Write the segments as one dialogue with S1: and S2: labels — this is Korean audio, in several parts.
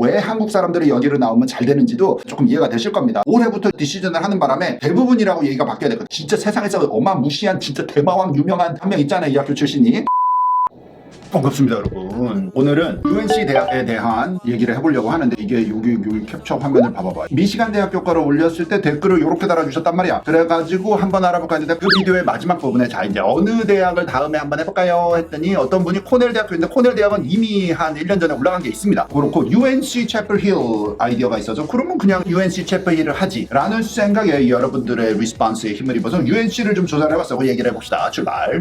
S1: 왜 한국 사람들이 여기로 나오면 잘 되는지도 조금 이해가 되실 겁니다. 올해부터 디시전을 하는 바람에 대부분이라고 얘기가 바뀌어야 되거든요. 진짜 세상에서 어마무시한 진짜 대마왕 유명한 한 명 있잖아요. 이 학교 출신이. 반갑습니다 여러분. 오늘은 UNC 대학에 대한 얘기를 해보려고 하는데 이게 여기 캡처 화면을 봐봐봐. 미시간 대학교 거를 올렸을 때 댓글을 이렇게 달아주셨단 말이야. 그래가지고 한번 알아볼까 했는데 그 비디오의 마지막 부분에 자 이제 어느 대학을 다음에 한번 해볼까요 했더니 어떤 분이 코넬 대학교인데 코넬 대학은 이미 한 1년 전에 올라간 게 있습니다. 그렇고 UNC 채플 힐 아이디어가 있어서 그러면 그냥 UNC 채플 힐을 하지 라는 생각에 여러분들의 리스폰스에 힘을 입어서 UNC를 좀 조사를 해봤어. 그 얘기를 해봅시다. 출발.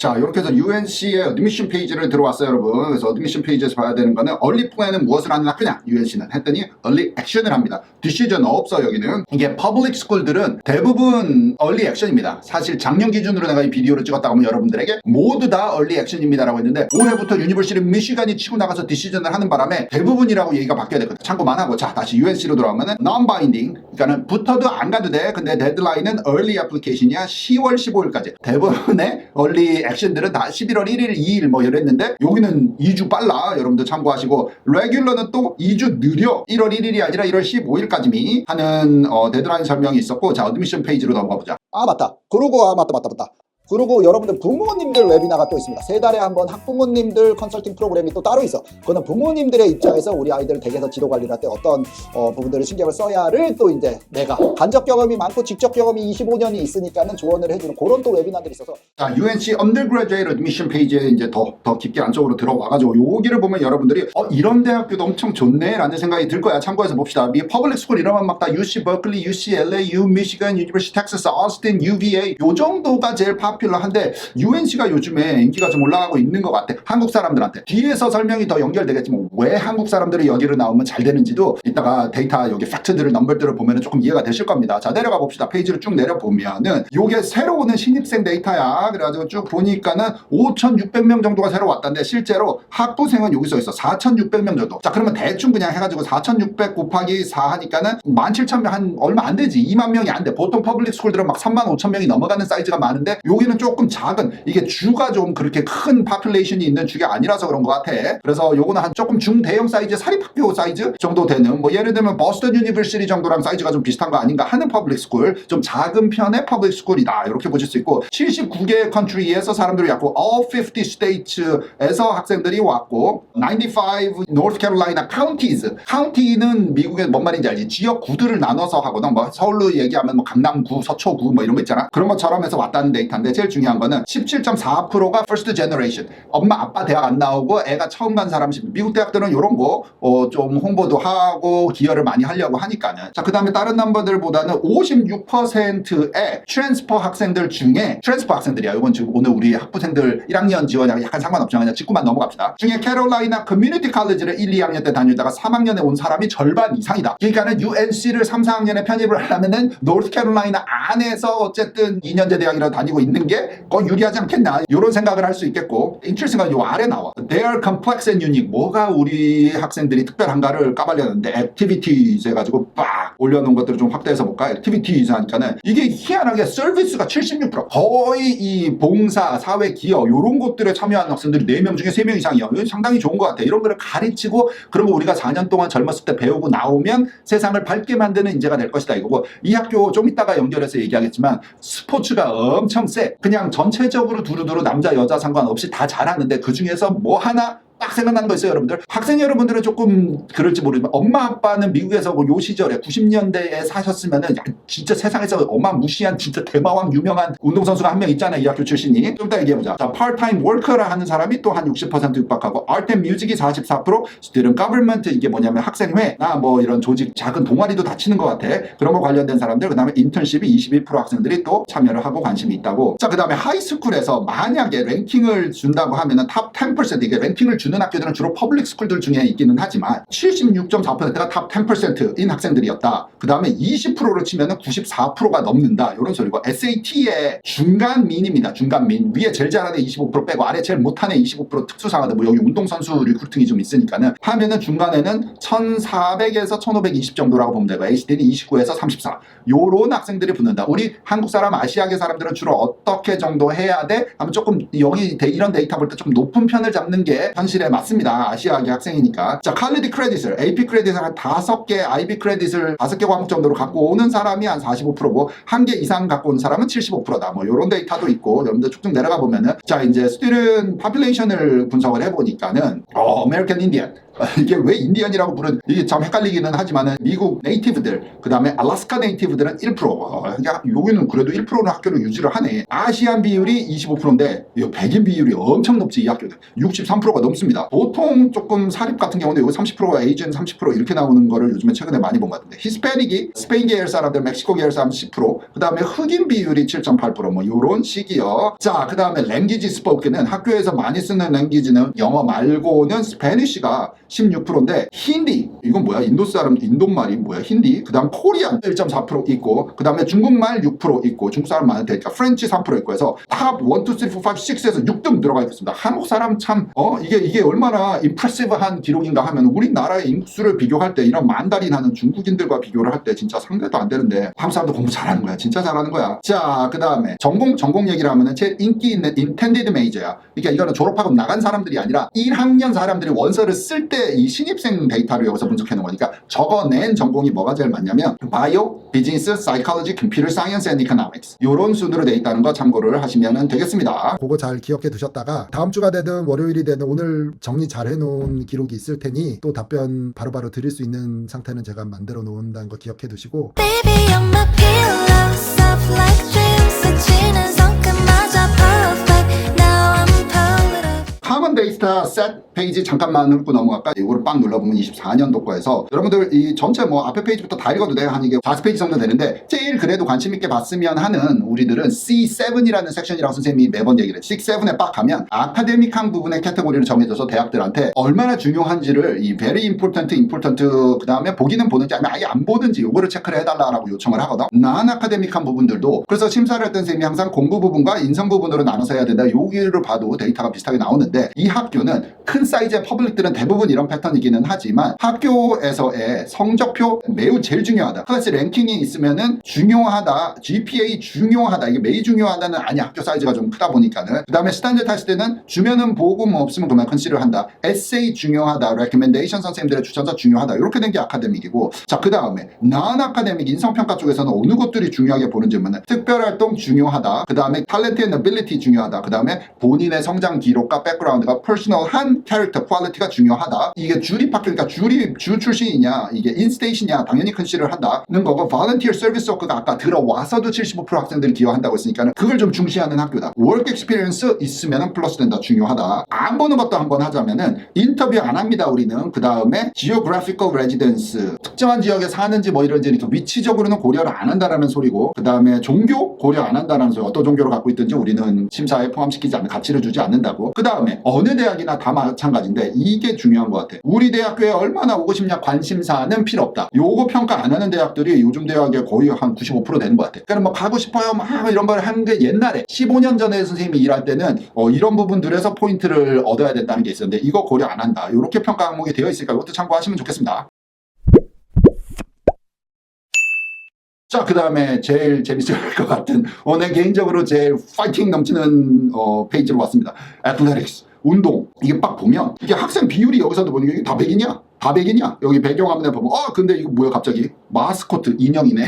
S1: 자, 이렇게 해서 UNC의 어드미션 페이지를 들어왔어요, 여러분. 그래서 어드미션 페이지에서 봐야 되는 거는 얼리 플랜은 무엇을 하는 학교냐? UNC는 했더니 얼리 액션을 합니다. 디시전 없어 여기는. 이게 퍼블릭 스쿨들은 대부분 얼리 액션입니다. 사실 작년 기준으로 내가 이 비디오를 찍었다고 하면 여러분들에게 모두 다 얼리 액션입니다라고 했는데 올해부터 유니버시티 미시간이 치고 나가서 디시전을 하는 바람에 대부분이라고 얘기가 바뀌어야 되거든. 참고만 하고 자, 다시 UNC로 돌아오면은 non-binding. 그러니까는 붙어도 안 가도 돼. 근데 데드라인은 early application이야. 10월 15일까지. 대부분의 얼리 액션들은 다 11월 1일, 2일 뭐 이랬는데 여기는 2주 빨라. 여러분들 참고하시고 레귤러는 또 2주 느려. 1월 1일이 아니라 1월 15일까지 하는 데드라인 설명이 있었고 자 어드미션 페이지로 넘어가 보자.
S2: 아 맞다. 그리고 맞다. 그리고 여러분들 부모님들 웨비나가 또 있습니다. 3달에 한 번 학부모님들 컨설팅 프로그램이 또 따로 있어. 그거는 부모님들의 입장에서 우리 아이들 댁에서 지도 관리를 할 때 어떤 부분들을 신경을 써야를 또 이제 내가 간접 경험이 많고 직접 경험이 25년이 있으니까는 조언을 해주는 그런 또 웨비나들이 있어서
S1: 자 UNC Undergraduate Admission 페이지에 이제 더 깊게 안쪽으로 들어와가지고 여기를 보면 여러분들이 이런 대학교도 엄청 좋네 라는 생각이 들 거야. 참고해서 봅시다. 이 퍼블릭 스쿨 이러면 막 다 UC 버클리, UCLA, U 미시간, 유니버시티 텍사스, 오스틴, UVA 요 정도가 제일 한데 UNC가 요즘에 인기가 좀 올라가고 있는 것 같아. 한국 사람들한테. 뒤에서 설명이 더 연결되겠지만 왜 한국 사람들이 여기로 나오면 잘 되는지도 이따가 데이터 여기 팩트들을 넘버들을 보면 조금 이해가 되실 겁니다. 자 내려가 봅시다. 페이지를 쭉 내려보면은 요게 새로 오는 신입생 데이터야. 그래가지고 쭉 보니까는 5,600명 정도가 새로 왔다는데 실제로 학부생은 여기 써 있어. 4,600명 정도. 자 그러면 대충 그냥 해가지고 4,600 곱하기 4 하니까는 17,000명 한 얼마 안 되지. 2만 명이 안 돼. 보통 퍼블릭 스쿨들은 막 35,000명이 넘어가는 사이즈가 많은데 여기는 조금 작은 이게 주가 좀 그렇게 큰 파퓰레이션이 있는 주가 아니라서 그런 것 같아. 그래서 요거는 한 조금 중대형 사이즈 사립학교 사이즈 정도 되는 뭐 예를 들면 버스턴 유니버시티 정도랑 사이즈가 좀 비슷한 거 아닌가 하는 퍼블릭 스쿨 좀 작은 편의 퍼블릭 스쿨이다 이렇게 보실 수 있고 79개 컨트리에서 사람들이 왔고 all 50 states에서 학생들이 왔고 95 North Carolina counties 카운티는 미국의 뭔 말인지 알지? 지역구들을 나눠서 하거든. 뭐 서울로 얘기하면 뭐 강남구 서초구 뭐 이런 거 있잖아. 그런 것처럼 해서 왔다는 데이터인데 제일 중요한 거는 17.4%가 first generation. 엄마 아빠 대학 안 나오고 애가 처음 간 사람. 미국 대학들은 이런 거 좀 홍보도 하고 기여를 많이 하려고 하니까는. 자, 그 다음에 다른 넘버들보다는 56%의 트랜스퍼 학생들 중에 트랜스퍼 학생들이야. 이건 지금 오늘 우리 학부생들 1학년 지원이랑 약간 상관없죠. 그냥 직구만 넘어갑시다. 중에 캐롤라이나 커뮤니티 칼리지를 1, 2학년 때 다니다가 3학년에 온 사람이 절반 이상이다. 그러니까는 UNC를 3, 4학년에 편입을 하려면은 노스캐롤라이나 안에서 어쨌든 2년제 대학이라도 다니고 있는 게 유리하지 않겠나 이런 생각을 할 수 있겠고 인트레스팅은 요 아래 나와. They are complex and unique. 뭐가 우리 학생들이 특별한가를 까발렸는데 activities 해가지고 빡 올려놓은 것들을 좀 확대해서 볼까. activities 하니까는 이게 희한하게 서비스가 76% 거의 이 봉사, 사회 기여 이런 것들에 참여하는 학생들이 4명 중에 3명 이상이야. 이거 상당히 좋은 것 같아. 이런 거를 가르치고 그런 거 우리가 4년 동안 젊었을 때 배우고 나오면 세상을 밝게 만드는 인재가 될 것이다 이거고 이 학교 좀 이따가 연결해서 얘기하겠지만 스포츠가 엄청 세. 그냥 전체적으로 두루두루 남자 여자 상관없이 다 잘하는데 그 중에서 뭐 하나 딱 생각나는 거 있어요 여러분들. 학생 여러분들은 조금 그럴지 모르지만 엄마 아빠는 미국에서 요 시절에 90년대에 사셨으면은 야, 진짜 세상에서 어마무시한 진짜 대마왕 유명한 운동선수가 한 명 있잖아요 이 학교 출신이. 좀 이따 얘기해보자. 자 part-time worker라 하는 사람이 또 한 60% 육박하고 art and music이 44% student government 이게 뭐냐면 학생회나 뭐 이런 조직 작은 동아리도 다 치는 것 같아. 그런 거 관련된 사람들. 그 다음에 인턴십이 21% 학생들이 또 참여를 하고 관심이 있다고. 자 그 다음에 하이스쿨에서 만약에 랭킹을 준다고 하면은 탑 10% 이게 랭킹을 주는 있는 학교들은 주로 퍼블릭 스쿨들 중에 있기는 하지만 76.4%가 탑 10%인 학생들이었다. 그 다음에 20%로 치면 94%가 넘는다. 이런 소리고 SAT의 중간민입니다. 중간민. 위에 제일 잘하는 25% 빼고 아래 제일 못하는 25% 특수상하다. 뭐 여기 운동선수 리크루팅이 좀 있으니까는 하면은 중간에는 1400에서 1520 정도라고 보면 되고 HD는 29에서 34. 요런 학생들이 붙는다. 우리 한국 사람, 아시아계 사람들은 주로 어떻게 정도 해야 돼? 하면 조금 여기 이런 데이터 볼 때 좀 높은 편을 잡는 게 현실에 맞습니다. 아시아계 학생이니까. 자, 칼리지 크레딧을 AP 크레딧을 한 5개, IB 크레딧을 5개 과목 정도로 갖고 오는 사람이 한 45%고 1개 이상 갖고 온 사람은 75%다. 뭐 요런 데이터도 있고 여러분들 쭉쭉 내려가 보면은 자, 이제 스튜던트 파퓰레이션을 분석을 해보니까는 아메리칸 인디언 이게 왜 인디언이라고 부른 이게 참 헷갈리기는 하지만은 미국 네이티브들 그 다음에 알래스카 네이티브들은 1%. 야, 여기는 그래도 1%는 학교를 유지를 하네. 아시안 비율이 25%인데 백인 비율이 엄청 높지. 이 학교는 63%가 넘습니다. 보통 조금 사립 같은 경우는 여기 30%가 에이전 30% 이렇게 나오는 거를 요즘에 최근에 많이 본 것 같은데 히스패닉이 스페인 계열 사람들, 멕시코 계열 사람 10%, 그 다음에 흑인 비율이 7.8% 뭐 요런 식이요. 자, 그 다음에 랭귀지 스포크는 학교에서 많이 쓰는 랭귀지는 영어 말고는 스페니쉬가 16%인데 힌디 이건 뭐야? 인도 사람 인도말이 뭐야? 힌디 그 다음 코리안 1.4% 있고 그 다음에 중국말 6% 있고 중국 사람 많을 테니까 프렌치 3% 있고 해서 탑 1, 2, 3, 4, 5, 6에서 6등 들어가 있습니다. 한국 사람 참 이게 얼마나 임프레시브한 기록인가 하면 우리나라의 인구수를 비교할 때 이런 만다린 하는 중국인들과 비교를 할 때 진짜 상대도 안 되는데 한국 사람도 공부 잘하는 거야. 진짜 잘하는 거야. 자, 그 다음에 전공 얘기를 하면은 제일 인기 있는 intended major야. 그러니까 이거는 졸업하고 나간 사람들이 아니라 1학년 사람들이 원서를 쓸 때 이 신입생 데이터를 여기서 분석해 놓은 거니까 적어낸 전공이 뭐가 제일 많냐면 바이오, 비즈니스, 사이콜로지, 컴퓨터 사이언스 앤 이코노믹스 요런 순으로 돼 있다는 거 참고를 하시면 되겠습니다.
S3: 그거 잘 기억해 두셨다가 다음 주가 되든 월요일이 되든 오늘 정리 잘 해놓은 기록이 있을 테니 또 답변 바로바로 드릴 수 있는 상태는 제가 만들어 놓는다는 거 기억해 두시고
S4: Baby, you're my pillow, soft like dreams. 스치는 손끝마저 perfect. Now I'm pulled up.
S1: 카먼 데이터 셋 페이지 잠깐만 훑고 넘어갈까? 이거를 빵 눌러보면 24년도 거에서 여러분들 이 전체 뭐 앞에 페이지부터 다 읽어도 돼요. 한 이게 4페이지 정도 되는데 제일 그래도 관심 있게 봤으면 하는 우리들은 C7이라는 섹션이라고 선생님이 매번 얘기를 해. C7에 빡 가면 아카데믹한 부분의 캐테고리를 정해줘서 대학들한테 얼마나 중요한지를 이 very important 그 다음에 보기는 보는지 아니면 아예 안 보는지 요거를 체크를 해달라고 요청을 하거든. 난 아카데믹한 부분들도 그래서 심사를 했던 선생님이 항상 공부 부분과 인성 부분으로 나눠서 해야 된다. 여기를 봐도 데이터가 비슷하게 나오는데 이 학교는 큰 사이즈의 퍼블릭들은 대부분 이런 패턴이기는 하지만 학교에서의 성적표 매우 제일 중요하다. 클래스 랭킹이 있으면은 중요하다. GPA 중요하다. 이게 매우 중요하다는 아니 학교 사이즈가 좀 크다 보니까는 그 다음에 스탠드 했을 때는 주면은 보고 뭐 없으면 그만 컨시를 한다. 에세이 중요하다. 레코멘데이션 선생님들의 추천서 중요하다. 이렇게 된 게 아카데믹이고 자 그 다음에 non 아카데믹 인성평가 쪽에서는 어느 것들이 중요하게 보는지 보면 특별활동 중요하다. 그 다음에 탤런트 앤 어빌리티 중요하다. 그 다음에 본인의 성장 기록과 백그라운드가 퍼스널한 캐릭터 퀄리티가 중요하다. 이게 주립 학교니까 주 출신이냐 이게 인스테이션이냐 당연히 컨시를 한다는 거고 volunteer service work가 아까 들어와서도 75% 학생들이 기여한다고 했으니까 그걸 좀 중시하는 학교다. work experience 있으면 플러스 된다. 중요하다. 안 보는 것도 한번 하자면은 인터뷰 안 합니다. 우리는 그 다음에 geographical residence 특정한 지역에 사는지 뭐 이런지 이렇게 위치적으로는 고려를 안 한다라는 소리고 그 다음에 종교 고려 안 한다라는 소리. 어떤 종교를 갖고 있든지 우리는 심사에 포함시키지 않는 가치를 주지 않는다고. 그 다음에 어느 대학이나 다 마찬가지인데 이게 중요한 것 같아. 우리 대학교에 얼마나 오고 싶냐 관심사는 필요 없다. 요거 평가 안 하는 대학들이 요즘 대학에 거의 한 95% 되는 것 같아. 그러니까 뭐 가고 싶어요 막 이런 걸 하는 게 옛날에 15년 전에 선생님이 일할 때는 이런 부분들에서 포인트를 얻어야 된다는 게 있었는데 이거 고려 안 한다. 이렇게 평가 항목이 되어 있으니까 이것도 참고하시면 좋겠습니다. 자, 그 다음에 제일 재밌을 것 같은 내 개인적으로 제일 파이팅 넘치는 페이지로 왔습니다. Athletics 운동. 이게 딱 보면 이게 학생 비율이 여기서도 보니까 이게 다 백이냐? 다 백이냐? 여기 배경화면에 보면 근데 이거 뭐야 갑자기 마스코트 인형이네.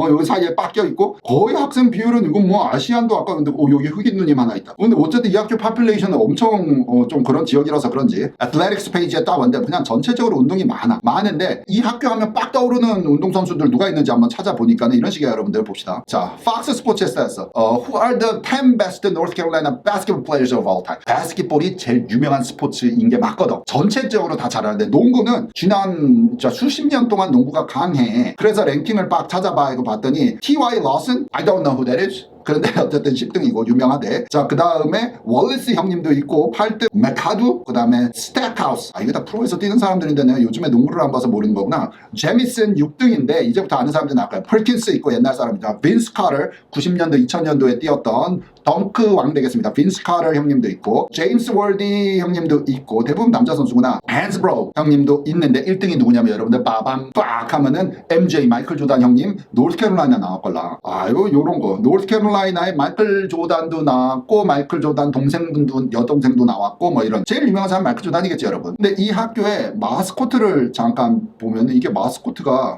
S1: 여기 사이에 빡 껴있고 거의 학생 비율은 이건 뭐 아시안도 아까 근데 여기 흑인 누님 하나 있다. 근데 어쨌든 이 학교 파퓰레이션은 엄청 좀 그런 지역이라서 그런지 애틀레틱스 페이지에 딱 왔는데 그냥 전체적으로 운동이 많은데 이 학교 하면 빡 떠오르는 운동선수들 누가 있는지 한번 찾아보니까 이런 식이에요. 여러분들 봅시다. 자, Fox 스포츠에 따라서 Who are the 10 best North Carolina basketball players of all time? 바스켓볼이 제일 유명한 스포츠인 게 맞거든. 전체적으로 다 잘하는데 농구는 지난 수십 년 동안 농구가 강해. 그래서 랭킹을 빡 찾아봐 이거 봤더니 T.Y. Lawson? I don't know who that is. 그런데 어쨌든 10등이고 유명하대. 자, 그 다음에 월리스 형님도 있고 8등 맥카두, 그 다음에 스택하우스. 이거 다 프로에서 뛰는 사람들인데 내가 요즘에 농구를 안 봐서 모르는 거구나. 제미슨 6등인데 이제부터 아는 사람들이 나올까요? 펄킨스 있고 옛날 사람이다. 빈스 카터 90년도 2000년도에 뛰었던 덩크 왕 되겠습니다. 빈스 카터 형님도 있고 제임스 월디 형님도 있고 대부분 남자 선수구나. 앤스브로 형님도 있는데 1등이 누구냐면 여러분들 빠밤 빡 하면은 MJ 마이클 조단 형님 노스캐롤라이나 나왔걸라. 아유 요런 거 노스캐롤라이나에 마이클 조단도 나왔고 마이클 조단 동생분도 여동생도 나왔고 뭐 이런 제일 유명한 사람 마이클 조단이겠지 여러분. 근데 이 학교의 마스코트를 잠깐 보면 이게 마스코트가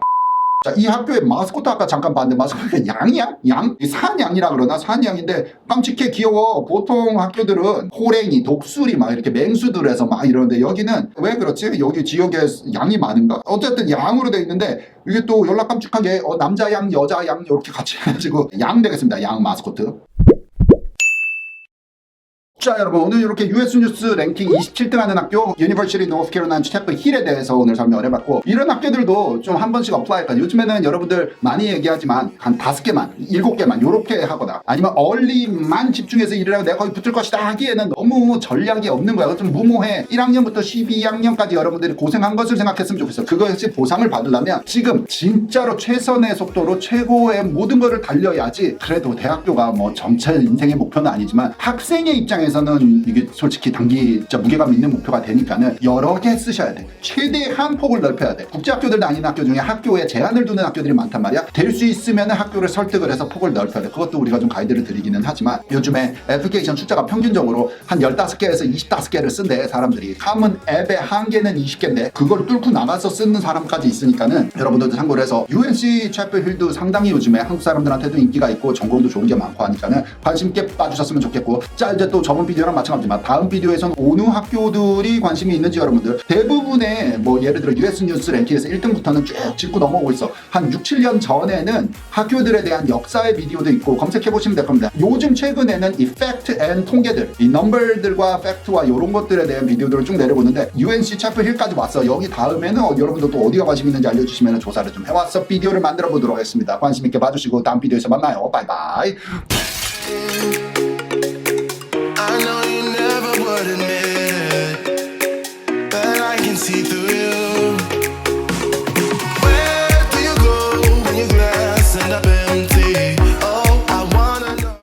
S1: 자, 이 학교의 마스코트 아까 잠깐 봤는데 마스코트가 양이야? 양? 산양이라 그러나? 산양인데 깜찍해 귀여워. 보통 학교들은 호랭이, 독수리 막 이렇게 맹수들에서 막 이러는데 여기는 왜 그렇지? 여기 지역에 양이 많은가? 어쨌든 양으로 돼 있는데 이게 또 연락 깜찍하게 남자 양, 여자 양 이렇게 같이 해가지고 양 되겠습니다. 양 마스코트. 자 여러분 오늘 이렇게 US 뉴스 랭킹 27등 하는 학교 유니버시티 노스캐롤라이나 채플 힐에 대해서 오늘 설명을 해봤고 이런 학교들도 좀 한 번씩 어플라이할까. 요즘에는 여러분들 많이 얘기하지만 한 5개만 7개만 요렇게 하거나 아니면 얼리만 집중해서 일을 하고 내가 거기 붙을 것이다 하기에는 너무 전략이 없는 거야. 좀 무모해. 1학년부터 12학년까지 여러분들이 고생한 것을 생각했으면 좋겠어. 그것이 보상을 받으려면 지금 진짜로 최선의 속도로 최고의 모든 거를 달려야지. 그래도 대학교가 뭐 전체 인생의 목표는 아니지만 학생의 입장에서는 이게 솔직히 단기 진짜 무게감 있는 목표가 되니까는 여러 개 쓰셔야 돼. 최대한 폭을 넓혀야 돼. 국제학교들 다니는 학교 중에 학교에 제한을 두는 학교들이 많단 말이야. 될 수 있으면 학교를 설득을 해서 폭을 넓혀야 돼. 그것도 우리가 좀 가이드를 드리기는 하지만 요즘에 애플리케이션 숫자가 평균적으로 한 15개에서 25개를 쓴대 사람들이. 카문 앱의 한계는 20개인데 그걸 뚫고 나가서 쓰는 사람까지 있으니까는 여러분들도 참고를 해서 UNC 채플 힐도 상당히 요즘에 한국 사람들한테도 인기가 있고 전공도 좋은 게 많고 하니까는 관심 있게 봐주셨으면 좋겠고. 자 이제 또 저번 비디오랑 마찬가지지만 다음 비디오에서는 어느 학교들이 관심이 있는지 여러분들 대부분의 뭐 예를 들어 US 뉴스 랭킹에서 1등부터는 쭉 짚고 넘어오고 있어. 한 6, 7년 전에는 학교들에 대한 역사의 비디오도 있고 검색해보시면 될 겁니다. 요즘 최근에는 이 팩트 앤 통계들 이 넘버들과 팩트와 이런 것들에 대한 비디오들을 쭉 내려보는데 UNC 채플 힐까지 왔어. 여기 다음에는 여러분들 또 어디가 관심 있는지 알려주시면 조사를 좀 해왔어. 비디오를 만들어 보도록 하겠습니다. 관심 있게 봐주시고 다음 비디오에서 만나요. 바이바이.
S5: I know you never would admit it, but I can see through